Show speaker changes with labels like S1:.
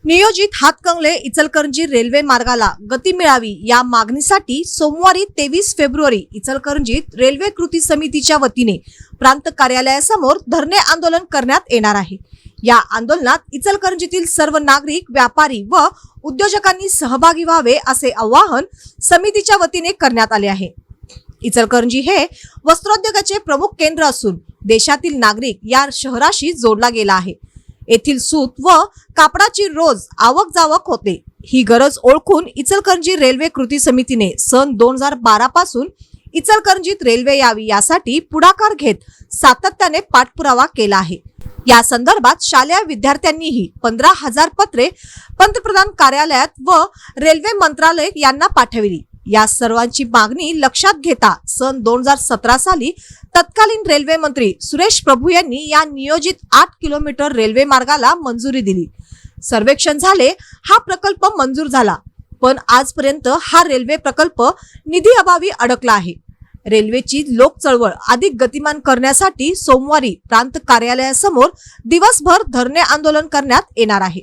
S1: नियोजित हातकंगले इचलकरंजी रेल्वे मार्गाला गती मिळावी या मागणीसाठी सोमवारी 23 फेब्रुवारी इचलकरंजीत रेल्वे कृती समितीच्या वतीने प्रांत कार्यालयासमोर धरणे आंदोलन करण्यात येणार आहे। या आंदोलनात इचलकरंजीतील सर्व नागरिक, व्यापारी व उद्योजकांनी सहभागी व्हावे असे आवाहन समितीच्या वतीने करण्यात आले आहे। इचलकरंजी हे वस्त्रोद्योगाचे प्रमुख केंद्र असून देशातील नागरिक या शहराशी जोडला गेला आहे। येथील सूत व कापडाची रोज आवक जावक होते। ही गरज ओळखून इचलकरंजी रेल्वे कृती समितीने सन 2012 पासून इचलकरंजीत रेल्वे यावी यासाठी पुढाकार घेत सातत्याने पाठपुरावा केला आहे। या संदर्भात शालेय विद्यार्थ्यांनीही 15,000 पत्रे पंतप्रधान कार्यालयात व रेल्वे मंत्रालय यांना पाठविली। या सर्वांची मागणी लक्षात घेता सन 2017 साली तत्कालीन रेल्वे मंत्री सुरेश प्रभू यांनी या नियोजित 8 किलोमीटर रेल्वे मार्गाला मंजुरी दिली। सर्वेक्षण झाले, हा प्रकल्प मंजूर झाला, पण आजपर्यंत हा रेल्वे प्रकल्प निधी अभावी अडकला आहे। रेल्वेची लोक चळवळ अधिक गतिमान करण्यासाठी सोमवारी प्रांत कार्यालयासमोर दिवसभर धरणे आंदोलन करण्यात येणार आहे।